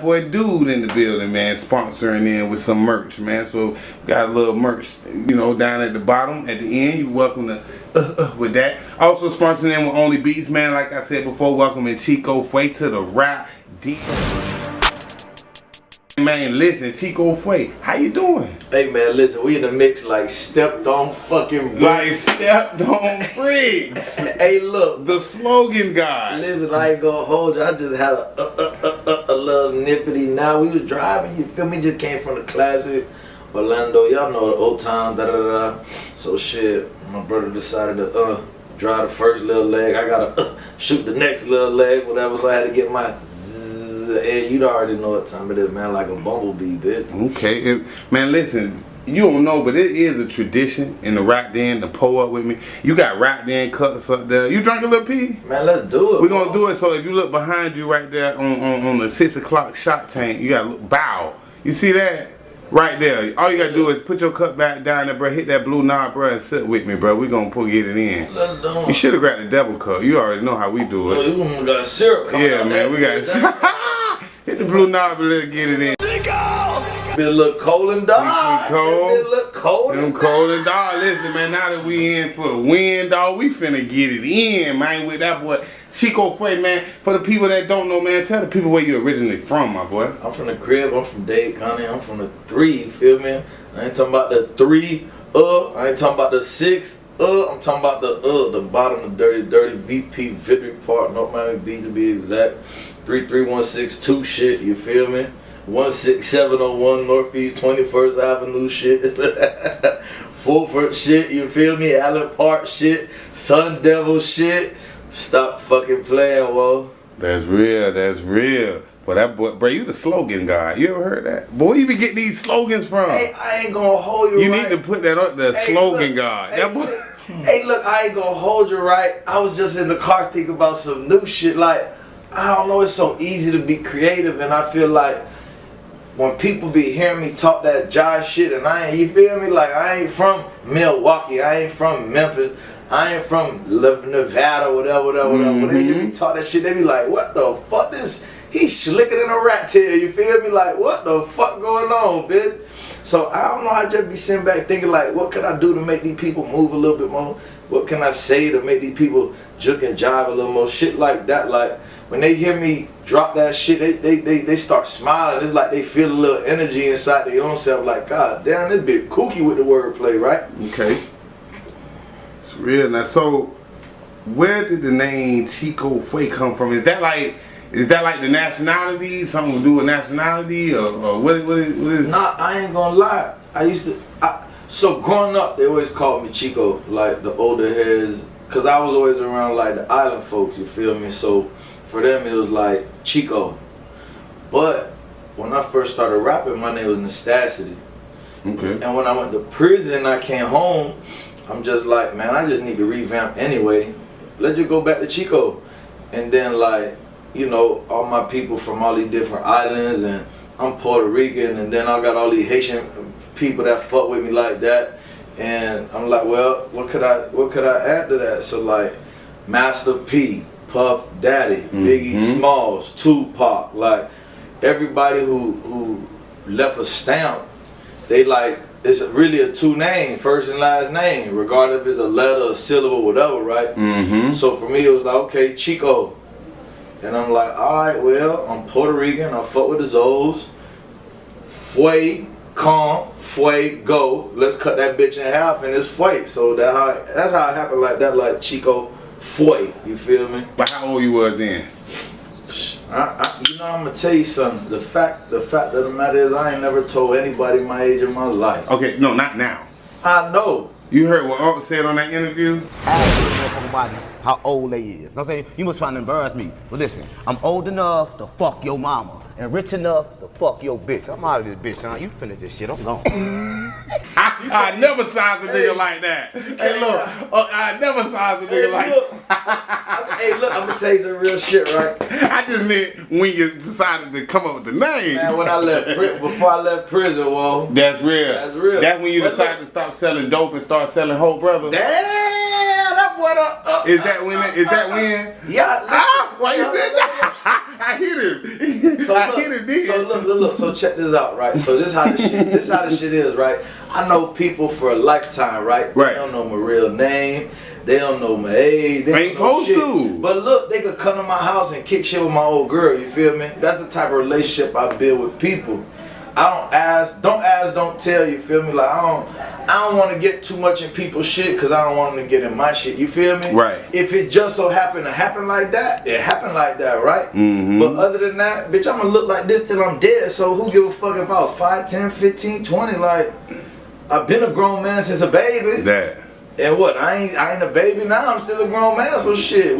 boy Dude in the building, man, sponsoring in with some merch, man. So got a little merch, you know, down at the bottom. At the end, you're welcome to with that. Also sponsoring in with Only Beats, man. Like I said before, welcoming CHEEKO FUE to the rap deep. Man, listen, CHEEKO FUE, how you doing? Hey man, listen, we in the mix like stepped on fucking bricks. Like stepped on bricks. Hey look, the slogan guy. Listen, I ain't gonna hold you. I just had a little nippity. Now we was driving, you feel me? Just came from the classic Orlando. Y'all know the old town, da da da. So shit, my brother decided to drive the first little leg. I gotta shoot the next little leg, whatever. So I had to get my. And you already know what time it is, man, like a bumblebee, bitch. Okay, man, listen, you don't know, but it is a tradition in the rap den to pull up with me. You got rap den cuts up there. You drink a little pee? Man, let's do it. We're going to do it, so if you look behind you right there on the 6 o'clock shot tank, you got to look, bow. You see that? Right there. All you got to do is put your cup back down there, bro. Hit that blue knob, bro, and sit with me, bro. We're going to get it in. Let's do it. You should have grabbed the double cup. You already know how we do it. Oh, we got syrup coming out. Yeah, man, we got hit the blue knob and let's get it in. Been a little cold and dark. Been a little cold and dark. Listen, man, now that we in for the win, dog, we finna get it in, man, with that boy CHEEKO FUE, man. For the people that don't know, man, tell the people where you originally from, my boy. I'm from the crib. I'm from Dade County. I'm from the 3, you feel me? I ain't talking about the 3, I ain't talking about the 6, I'm talking about the bottom, the dirty VP Victory Park, North Miami Beach to be exact. 33162 shit, you feel me? 16701 Northeast 21st Avenue shit. Fulford shit, you feel me? Allen Park shit. Sun Devil shit. Stop fucking playing, whoa. That's real, that's real. Boy, that boy, bro, you the slogan guy. You ever heard that? Boy, you be getting these slogans from? Hey, I ain't gonna hold you. You need to put that up, the slogan guy. Hey, that boy. Hey, look, I ain't gonna hold you, right? I was just in the car thinking about some new shit. Like, I don't know, it's so easy to be creative, and I feel like when people be hearing me talk that jive shit, and I ain't, you feel me? Like, I ain't from Milwaukee, I ain't from Memphis, I ain't from Nevada, whatever. When they hear me talk that shit, they be like, what the fuck? He's slicker than a rat tail, you feel me? Like, what the fuck going on, bitch? So, I don't know, I just be sitting back thinking, like, what can I do to make these people move a little bit more? What can I say to make these people juke and jive a little more? Shit like that, like, when they hear me drop that shit, they start smiling. It's like they feel a little energy inside their own self, like, God damn, this bit kooky with the wordplay, right? Okay. It's real. Now, so, where did the name CHEEKO FUE come from? Is that like the nationality? Something to do with nationality? Or what is Nah, I ain't gonna lie. So growing up, they always called me Chico, like the older heads, because I was always around like the island folks, you feel me? So for them, it was like Chico. But when I first started rapping, my name was Nastasity. Okay. And when I went to prison, I came home, I'm just like, man, I just need to revamp anyway. Let's just go back to Chico. And then, like, you know, all my people from all these different islands, and I'm Puerto Rican, and then I got all these Haitian people that fuck with me like that. And I'm like, well, what could I add to that? So like Master P, Puff Daddy, Biggie Smalls, Tupac, like everybody who left a stamp, they like, it's really a 2 name, first and last name, regardless if it's a letter, a syllable, whatever, right? So for me, it was like, okay, Chico. And I'm like, alright, well, I'm Puerto Rican, I fuck with the Zoes. Fue, come, Fue, go. Let's cut that bitch in half and it's Fue. So that's how it happened like that, like CHEEKO FUE, you feel me? But how old you was then? You know, I'm gonna tell you something. The fact of the matter is, I ain't never told anybody my age in my life. Okay, no, not now. I know. You heard what Unc said on that interview? Ask somebody how old they is. You know what I'm saying? You must try to embarrass me. But listen, I'm old enough to fuck your mama and rich enough to fuck your bitch. I'm out of this bitch, huh? You finish this shit, I'm gone. I never sized a nigga like that. Hey, look, I never sized a nigga like that. Hey, look, I'm gonna tell you some real shit, right? I just meant when you decided to come up with the name. Man, when I before I left prison, whoa. That's real. That's real. That's when you decided to stop selling dope and start selling whole brother. Damn, that boy. Is that when? Yeah. Why you said that? I hit him. So I look, hit him. Then. so look. So check this out, right? So this how the shit is, right? I know people for a lifetime, right? Right. They don't know my real name. They don't know my age. They Ain't don't know supposed shit. to. But look, they could come to my house and kick shit with my old girl. You feel me? That's the type of relationship I build with people. I don't ask, don't tell. You feel me? Like I don't want to get too much in people's shit because I don't want them to get in my shit. You feel me? Right. If it just so happened to happen like that, it happened like that, right? Mm-hmm. But other than that, bitch, I'm gonna look like this till I'm dead. So who give a fuck if I was 5, 10, 15, 20? Like, I've been a grown man since a baby. That. And what? I ain't a baby now. I'm still a grown man. So shit,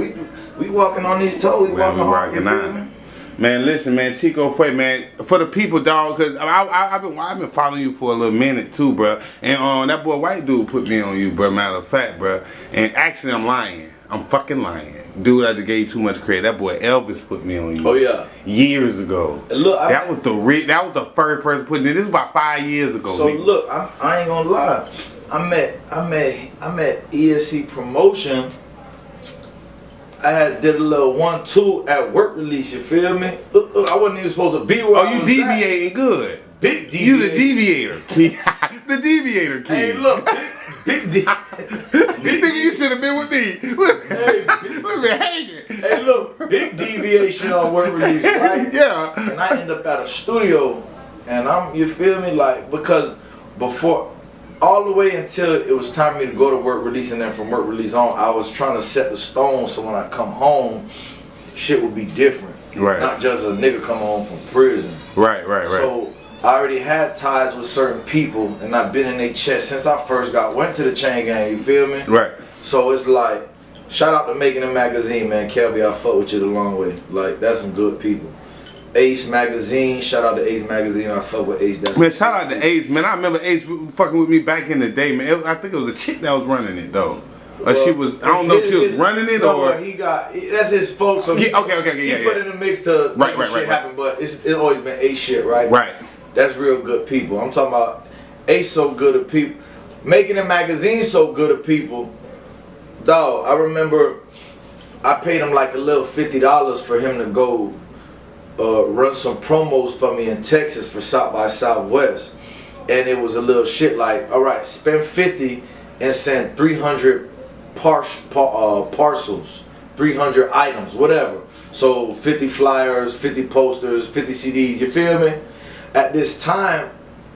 we walking on these toes. We walking hard. You feel me? Man, listen, man, Cheeko Fue, man, for the people, dog, cause I've been following you for a little minute too, bro. And that boy white dude put me on you, bro. Matter of fact, bro. And actually, I'm lying. I'm fucking lying, dude. I just gave you too much credit. That boy Elvis put me on you. Oh yeah. Years ago. Look, that was the first person putting it. This was about 5 years ago. So nigga. look, I ain't gonna lie. I met ESC promotion. I did a little 1-2 at work release. You feel me? I wasn't even supposed to be where I you was deviating at. Good. Big deviator. You the deviator. The deviator kid. Hey, look, big Nigga, you should have been with me. Look at hanging. Hey, look, big deviation on work release, right? Yeah. And I end up at a studio, and you feel me? Like, because before, all the way until it was time for me to go to work release, and then from work release on, I was trying to set the stone so when I come home, shit would be different. Right. Not just a nigga come home from prison. Right. So I already had ties with certain people, and I've been in their chest since I first went to the chain gang. You feel me? Right. So it's like, shout out to Making It Magazine, man. Kelby, I fuck with you the long way. Like, that's some good people. Ace Magazine, shout out to Ace Magazine. I fuck with Ace. Man, shout out to Ace, man. I remember Ace fucking with me back in the day, man. I think it was a chick that was running it though. Or she was, I don't know if she was running it or. That's his folks. So okay, he put in the mix to make shit happen, but it's always been Ace shit, right? Right. That's real good people. I'm talking about Ace so good at people. Making It Magazine so good at people. Dog, I remember I paid him like a little $50 for him to go run some promos for me in Texas for South by Southwest. And it was a little shit like, all right, spend 50 and send 300 parcels, 300 items, whatever. So 50 flyers, 50 posters, 50 CDs, you feel me? At this time,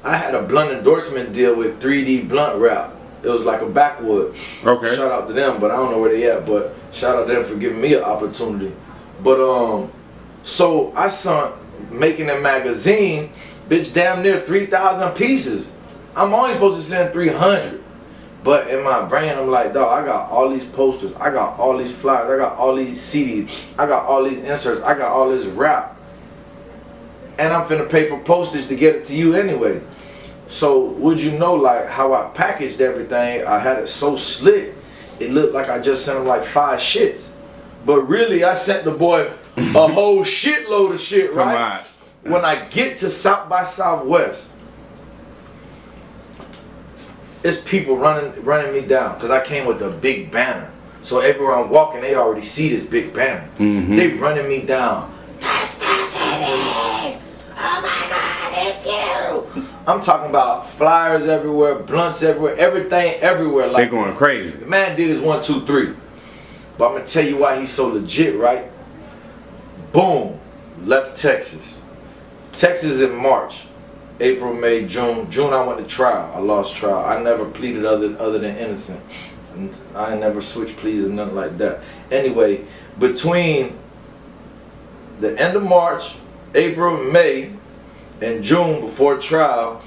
I had a blunt endorsement deal with 3D Blunt Rap. It was like a backwood. Okay. Shout out to them, but I don't know where they at, but shout out to them for giving me an opportunity. But so I saw Making a Magazine, bitch, damn near 3,000 pieces. I'm only supposed to send 300. But in my brain, I'm like, dog, I got all these posters, I got all these flyers, I got all these CDs, I got all these inserts, I got all this rap. And I'm finna pay for postage to get it to you anyway. So would you know, like, how I packaged everything, I had it so slick, it looked like I just sent him like 5 shits. But really, I sent the boy a whole shitload of shit, right? When I get to South by Southwest, it's people running me down because I came with a big banner. So everywhere I'm walking, they already see this big banner. Mm-hmm. They running me down. That's Cassidy! Oh my God, it's you! I'm talking about flyers everywhere, blunts everywhere, everything everywhere. Like, they going crazy. The man did his 1, 2, 3. But I'm gonna tell you why he's so legit, right? Boom, left Texas. Texas in March. April, May, June. June I went to trial. I lost trial. I never pleaded other than innocent. And I never switched pleas or nothing like that. Anyway, between the end of March, April, May, and June before trial,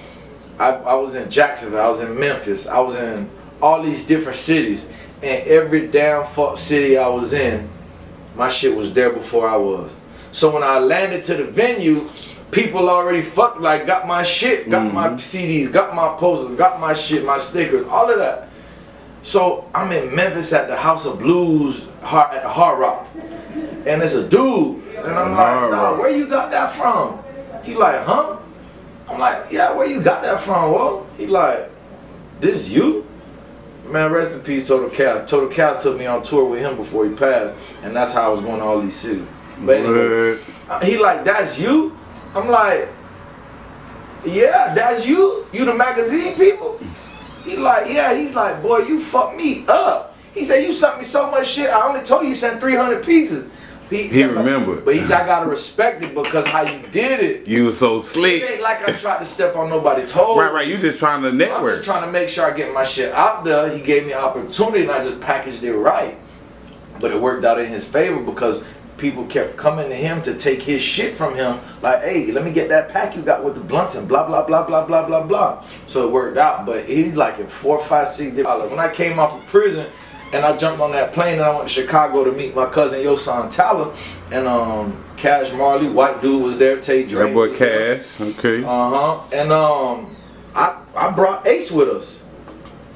I was in Jacksonville, I was in Memphis, I was in all these different cities. And every damn fuck city I was in, my shit was there before I was. So when I landed to the venue, people already got my shit, got my CDs, got my posters, got my shit, my stickers, all of that. So I'm in Memphis at the House of Blues at the Hard Rock. And it's a dude. And I'm like, dog, where you got that from? He like, huh? I'm like, yeah, where you got that from? Well, he like, this you? Man, rest in peace, Total Chaos. Total Chaos took me on tour with him before he passed. And that's how I was going to all these cities. But anyway, He like, that's you? I'm like, yeah, that's you? You the magazine people? He like, yeah. He's like, boy, you fucked me up. He said, you sent me so much shit. I only told you sent 300 pieces. He remembered. But he said, I gotta respect it because how you did it. You was so slick. It ain't like I tried to step on nobody's toes. Right. You just trying to network. I'm just trying to make sure I get my shit out there. He gave me an opportunity and I just packaged it right. But it worked out in his favor because people kept coming to him to take his shit from him. Like, hey, let me get that pack you got with the blunts and blah, blah, blah, blah, blah, blah, blah. So it worked out. But he's like in 4, 5, 6 different. When I came off of prison and I jumped on that plane and I went to Chicago to meet my cousin Yosan Tyler and Cash Marley, white dude was there, Tay Dre. That boy Cash, okay. And I brought Ace with us.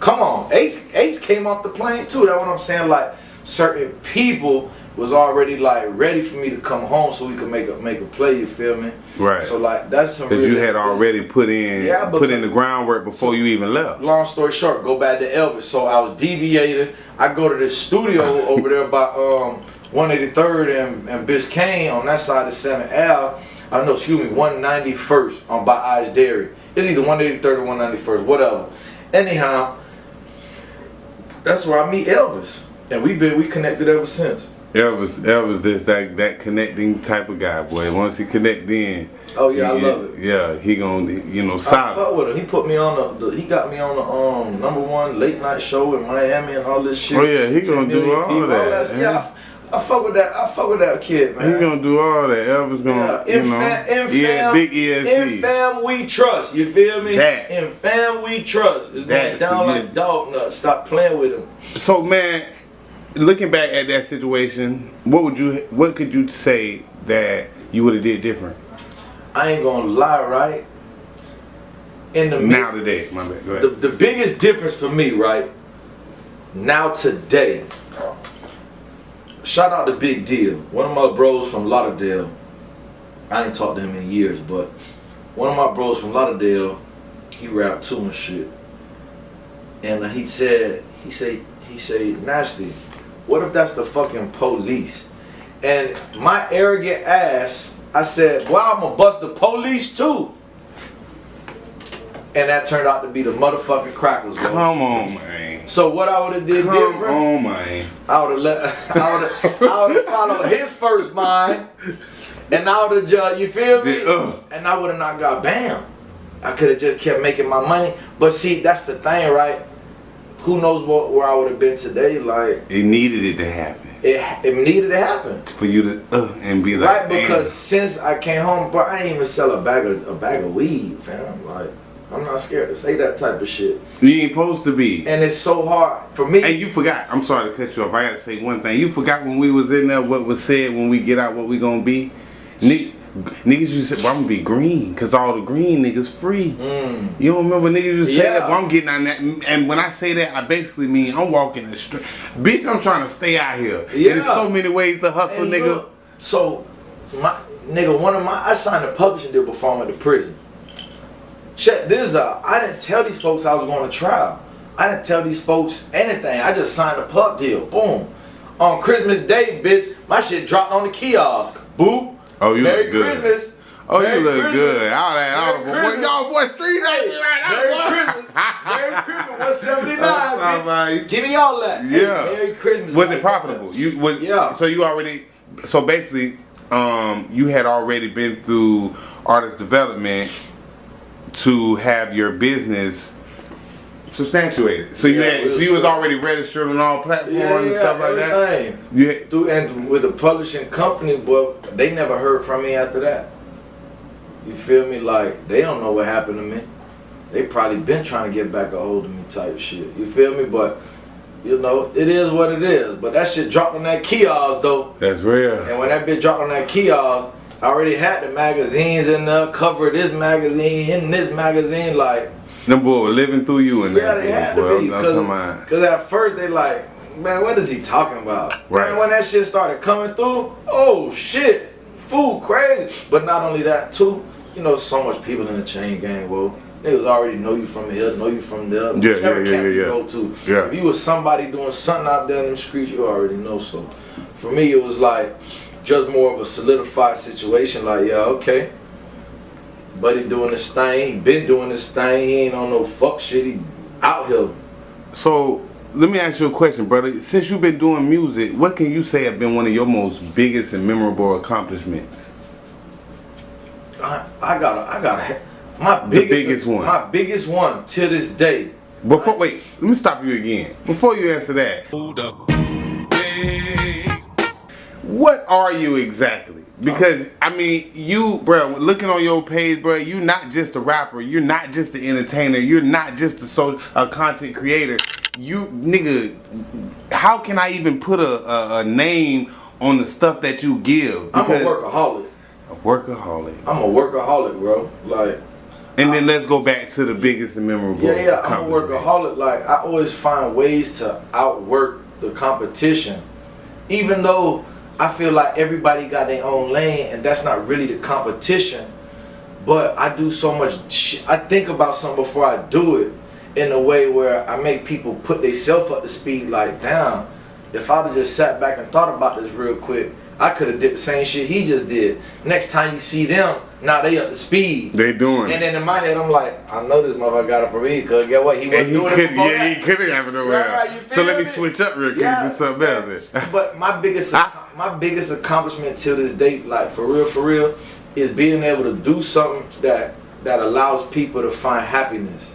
Come on, Ace came off the plane too. That's what I'm saying. Like certain people was already like ready for me to come home so we could make a play. You feel me? Right. So like that's some. Because you had already put in the groundwork before you even left. Long story short, go back to Elvis. So I was deviated. I go to this studio over there by 183rd and Biscayne on that side of 7th Ave. I know, excuse me, 191st on by Ice Dairy. It's either 183rd or 191st, whatever. Anyhow, that's where I meet Elvis, and we connected ever since. Elvis is that connecting type of guy, boy. Once he connect in, oh yeah, I love it. Yeah, he gonna solid. I fuck with him. He put me on he got me on the #1 late night show in Miami and all this shit. Oh yeah, he gonna do all that. Yeah, I fuck with that. I fuck with that kid, man. He gonna do all that. Elvis gonna, big ESC. In fam we trust. You feel me? That. In fam we trust. It's going down like dog nuts. Stop playing with him. So man, looking back at that situation, what could you say that you would have did different? I ain't gonna lie, right? Now today, my bad. Go ahead. The biggest difference for me, right? Now today. Shout out to Big Deal. One of my bros from Lauderdale. I ain't talked to him in years, but one of my bros from Lauderdale, he rapped too and shit. And he say, nasty, what if that's the fucking police? And my arrogant ass, I said, well, I'm gonna bust the police too. And that turned out to be the motherfucking crackers, bro. Come on, man. So what I would have did different? Come on, man. I would have followed his first mind, and I would have judged. You feel me? And I would have not got bam. I could have just kept making my money. But see, that's the thing, right? Who knows where I would have been today? Like it needed it to happen. It needed to happen for you to and be like, right? Because since I came home, bro, I ain't even sell a bag of weed, fam. Like. I'm not scared to say that type of shit. You ain't supposed to be. And it's so hard for me. Hey, you forgot. I'm sorry to cut you off. I gotta say one thing. You forgot when we was in there what was said when we get out what we gonna be? Niggas used to say, well, I'm gonna be green, cause all the green niggas free. You don't remember niggas used to say that? Well, I'm getting on that. And when I say that, I basically mean I'm walking the street. Bitch, I'm trying to stay out here. Yeah. And there's so many ways to hustle, and nigga. Look, so, I signed a publishing deal before I went to prison. Check this out. I didn't tell these folks I was going to trial. I didn't tell these folks anything. I just signed a pub deal. Boom. On Christmas Day, bitch, my shit dropped on the kiosk. Boop. Oh, you Merry look good. Christmas. Oh, Merry you look Christmas. good. All that boy. Y'all boy street at me right now. Merry Christmas. 179. Give me all that. Yeah. Hey, Merry Christmas. Was it profitable? So you already. So basically, you had already been through artist development to have your business substantiated. So you was already registered on all platforms and stuff like that? And with the publishing company, but they never heard from me after that. You feel me? Like, they don't know what happened to me. They probably been trying to get back a hold of me type shit. You feel me? But, you know, it is what it is. But that shit dropped on that kiosk, though. That's real. And when that bitch dropped on that kiosk, I already had the magazines in there, cover this magazine, in this magazine, like. Them boys were living through you in that. Yeah, they had to be. Because at first they like, man, what is he talking about? Right. And when that shit started coming through, oh shit, food crazy. But not only that too, you know, so much people in the chain gang, well, niggas already know you from here, know you from there. You go to. If you was somebody doing something out there in them streets, you already know. So for me, it was like, just more of a solidified situation. Like, yeah, okay, buddy doing this thing. He been doing this thing. He ain't on no fuck shit. He out here. So let me ask you a question, brother. Since you've been doing music, what can you say have been one of your most biggest and memorable accomplishments? I got my biggest one. My biggest one to this day. Wait, let me stop you again. Before you answer that, Hold up. Hey. what are you exactly? Because I mean, you, bro, looking on your page, bro, you're not just a rapper, you're not just an entertainer, you're not just a content creator. You, nigga, how can I even put a name on the stuff that you give? Because I'm a workaholic. A workaholic. I'm a workaholic, bro. Like. And then let's go back to the biggest and memorable. Yeah, I'm a workaholic. Like, I always find ways to outwork the competition, even though I feel like everybody got their own lane, and that's not really the competition. But I do so much shit. I think about something before I do it in a way where I make people put themselves up to speed. Like, damn, if I'd have just sat back and thought about this real quick, I could have did the same shit he just did. Next time you see them, now they up to speed. They doing. And then in my head, I'm like, I know this motherfucker got it for me, cause get what? He wasn't doing it before that. He couldn't have it nowhere else. So let me switch up real quick and do something else. But my biggest accomplishment till this day, like for real, is being able to do something that allows people to find happiness.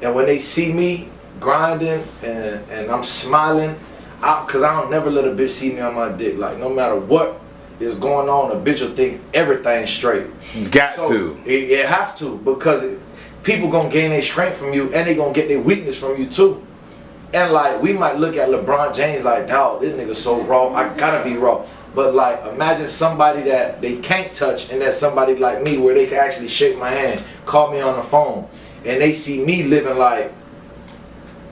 And when they see me grinding and I'm smiling, cause I don't never let a bitch see me on my dick. Like, no matter what is going on, a bitch will think everything's straight. Got to. It have to, because people gonna gain their strength from you, and they gonna get their weakness from you too. And like, we might look at LeBron James like, dawg, this nigga so raw, I gotta be raw. But like, imagine somebody that they can't touch, and that's somebody like me where they can actually shake my hand, call me on the phone, and they see me living like,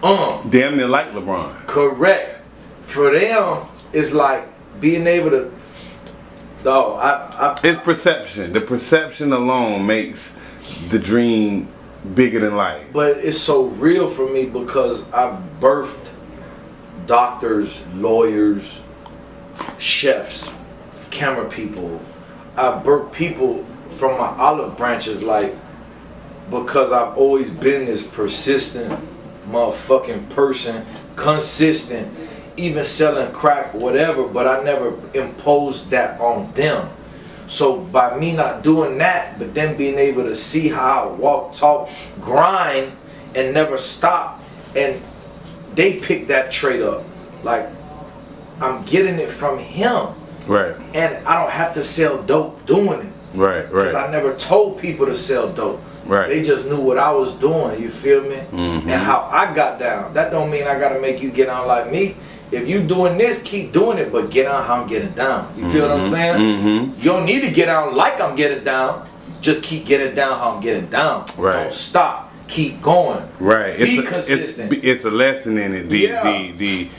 damn near like LeBron. Correct. For them, it's like being able to. It's perception. The perception alone makes the dream bigger than life. But it's so real for me because I've birthed doctors, lawyers, chefs, camera people. I birthed people from my olive branches, like, because I've always been this persistent motherfucking person, consistent. Even selling crack, whatever, but I never imposed that on them. So by me not doing that, but then being able to see how I walk, talk, grind, and never stop, and they pick that trait up. Like, I'm getting it from him. Right. And I don't have to sell dope doing it. Right. Because I never told people to sell dope. Right. They just knew what I was doing, you feel me? Mm-hmm. And how I got down. That don't mean I gotta make you get on like me. If you doing this, keep doing it, but get on how I'm getting down. You feel what I'm saying? Mm-hmm. You don't need to get on like I'm getting down. Just keep getting down how I'm getting down. Right. Don't stop. Keep going. Right. Be consistent. It's a lesson in it. Yeah. Like.